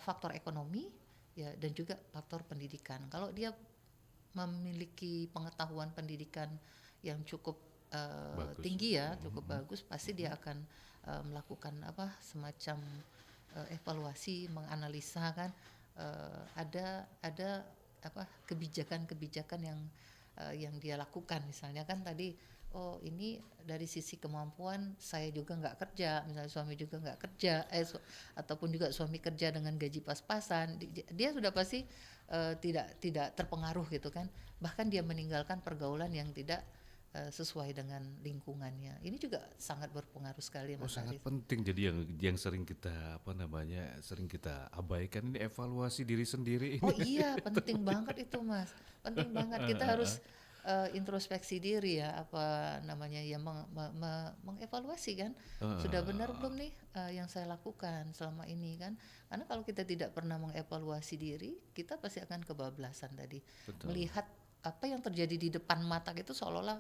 faktor ekonomi ya dan juga faktor pendidikan. Kalau dia memiliki pengetahuan pendidikan yang cukup tinggi ya, cukup bagus, pasti dia akan melakukan semacam evaluasi, menganalisa kan ada kebijakan-kebijakan yang dia lakukan. Misalnya kan tadi ini dari sisi kemampuan saya juga nggak kerja, misalnya suami juga nggak kerja, ataupun juga suami kerja dengan gaji pas-pasan, dia sudah pasti tidak terpengaruh gitu kan. Bahkan dia meninggalkan pergaulan yang tidak sesuai dengan lingkungannya. Ini juga sangat berpengaruh sekali Mas Sangat Arif. penting. Jadi yang sering kita sering kita abaikan ini evaluasi diri sendiri. Oh iya, penting banget itu Mas. Penting banget kita harus introspeksi diri ya, mengevaluasi kan, sudah benar belum nih yang saya lakukan selama ini kan. Karena kalau kita tidak pernah mengevaluasi diri, kita pasti akan kebablasan tadi. Betul. Melihat apa yang terjadi di depan mata itu seolah-olah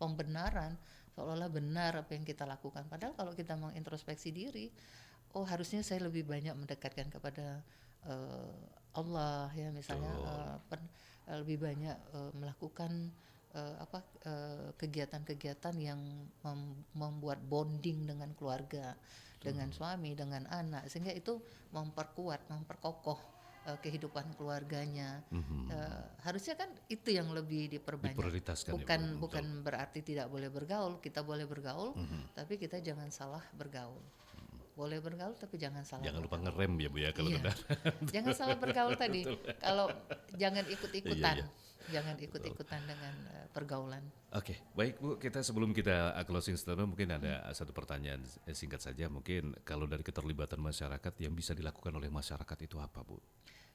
pembenaran, seolah-olah benar apa yang kita lakukan. Padahal kalau kita mengintrospeksi diri, harusnya saya lebih banyak mendekatkan kepada eh, Allah ya misalnya, lebih banyak melakukan kegiatan-kegiatan yang membuat bonding dengan keluarga, dengan suami, dengan anak, sehingga itu memperkuat, memperkokoh kehidupan keluarganya. Harusnya kan itu yang lebih diperbanyak. Diprioritaskan ya, Bukan Bu. bukan berarti tidak boleh bergaul, kita boleh bergaul, tapi kita jangan salah bergaul. Boleh bergaul tapi jangan salah. Jangan lupa bergaul. ngerem ya Bu ya kalau Iya. kendaraan. Jangan salah bergaul tadi. Kalau jangan ikut-ikutan, Iya. jangan ikut-ikutan dengan pergaulan. Oke, baik Bu, sebelum kita closing statement mungkin ada satu pertanyaan singkat saja. Mungkin kalau dari keterlibatan masyarakat yang bisa dilakukan oleh masyarakat itu apa Bu?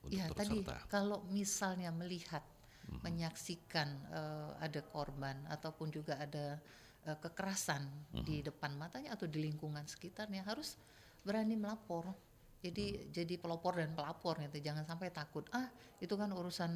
Untuk Ya turut tadi serta. kalau misalnya melihat, menyaksikan ada korban ataupun juga ada kekerasan di depan matanya atau di lingkungan sekitarnya, harus berani melapor. Jadi pelopor dan pelapor gitu. Jangan sampai takut. Itu kan urusan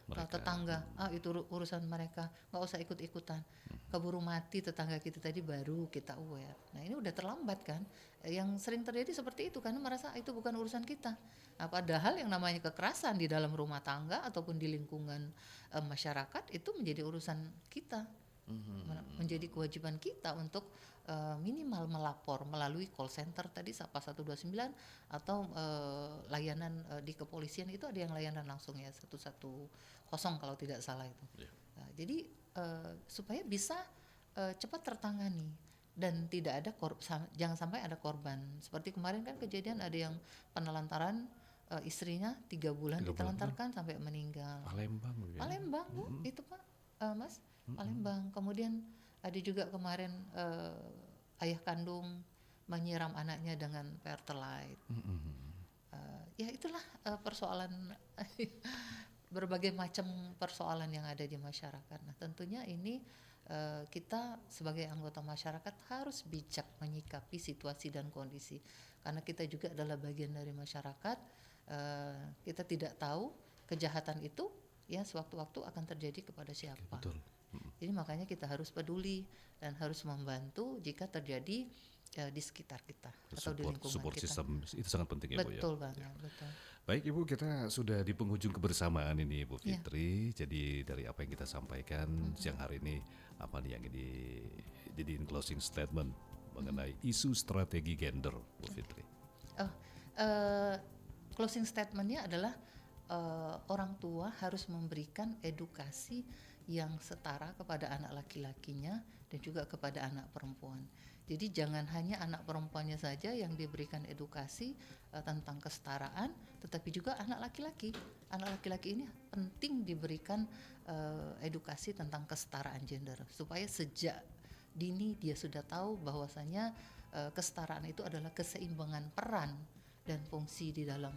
Mereka. tetangga. Itu urusan mereka. Nggak usah ikut-ikutan. Keburu mati tetangga kita tadi baru kita aware. Nah ini udah terlambat kan. Yang sering terjadi seperti itu karena merasa itu bukan urusan kita. Padahal yang namanya kekerasan di dalam rumah tangga ataupun di lingkungan masyarakat itu menjadi urusan kita. Menjadi kewajiban kita untuk minimal melapor melalui call center tadi Sapa 129 atau layanan di kepolisian itu ada yang layanan langsung ya 110 kalau tidak salah itu. Nah, jadi supaya bisa cepat tertangani dan tidak ada jangan sampai ada korban. Seperti kemarin kan kejadian ada yang penelantaran istrinya 3 bulan ditelantarkan sampai meninggal. Palembang Bu ya. Palembang Bu, itu Pak Mas, Palembang. Kemudian ada juga kemarin ayah kandung menyiram anaknya dengan pertalite. Ya itulah persoalan berbagai macam persoalan yang ada di masyarakat. Nah tentunya ini kita sebagai anggota masyarakat harus bijak menyikapi situasi dan kondisi. Karena kita juga adalah bagian dari masyarakat, kita tidak tahu kejahatan itu ya sewaktu-waktu akan terjadi kepada siapa. Betul. Jadi makanya kita harus peduli dan harus membantu jika terjadi di sekitar kita atau di lingkungan Support kita. system itu sangat penting ya Bu ya. Betul banget, betul. Baik Ibu, kita sudah di penghujung kebersamaan ini Bu Fitri. Jadi dari apa yang kita sampaikan siang hari ini, apa nih yang dijadiin closing statement mengenai isu strategi gender Bu Fitri? Closing statementnya adalah orang tua harus memberikan edukasi yang setara kepada anak laki-lakinya dan juga kepada anak perempuan. Jadi jangan hanya anak perempuannya saja yang diberikan edukasi tentang kesetaraan, tetapi juga anak laki-laki. Anak laki-laki ini penting diberikan edukasi tentang kesetaraan gender supaya sejak dini dia sudah tahu bahwasanya kesetaraan itu adalah keseimbangan peran dan fungsi di dalam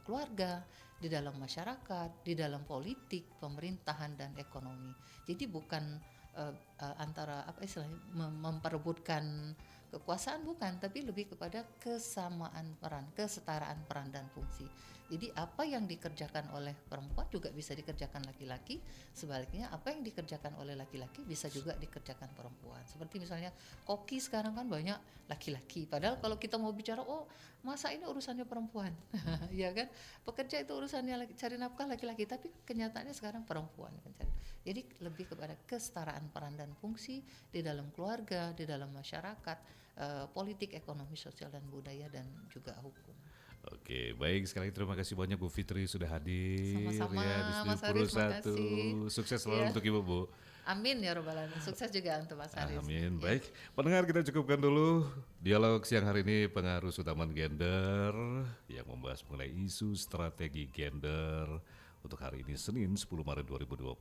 keluarga, di dalam masyarakat, di dalam politik, pemerintahan dan ekonomi. Jadi bukan antara apa istilahnya memperebutkan kekuasaan bukan, tapi lebih kepada kesamaan peran, kesetaraan peran dan fungsi. Jadi apa yang dikerjakan oleh perempuan juga bisa dikerjakan laki-laki, sebaliknya apa yang dikerjakan oleh laki-laki bisa juga dikerjakan perempuan. Seperti misalnya koki sekarang kan banyak laki-laki, padahal kalau kita mau bicara masa ini urusannya perempuan, ya kan? Pekerja itu urusannya cari nafkah laki-laki, tapi kenyataannya sekarang perempuan yang cari. Jadi lebih kepada kesetaraan peran dan fungsi di dalam keluarga, di dalam masyarakat, politik, ekonomi, sosial dan budaya dan juga hukum. Oke, baik, sekali lagi terima kasih banyak Bu Fitri sudah hadir Sama-sama, ya di Mas Studio Haris, Pro 1. makasih. Sukses selalu Ya. untuk Ibu Bu. Amin ya robbal alamin. Sukses juga untuk Mas Haris. Amin. Ya. Baik, pendengar kita cukupkan dulu dialog siang hari ini pengaruh utama gender yang membahas mengenai isu strategi gender untuk hari ini Senin 10 Maret 2025.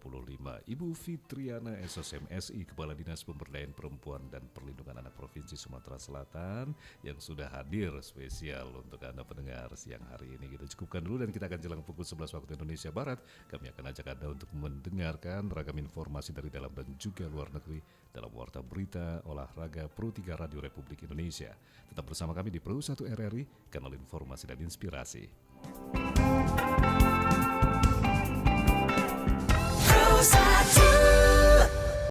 Ibu Fitriana SOSM SI, Kepala Dinas Pemberdayaan Perempuan dan Perlindungan Anak Provinsi Sumatera Selatan yang sudah hadir spesial untuk Anda pendengar siang hari ini. Kita cukupkan dulu dan kita akan jelang pukul 11 waktu Indonesia Barat. Kami akan ajak Anda untuk mendengarkan ragam informasi dari dalam dan juga luar negeri dalam Warta Berita Olahraga Pro 3 Radio Republik Indonesia. Tetap bersama kami di Pro 1 RRI, kanal informasi dan inspirasi.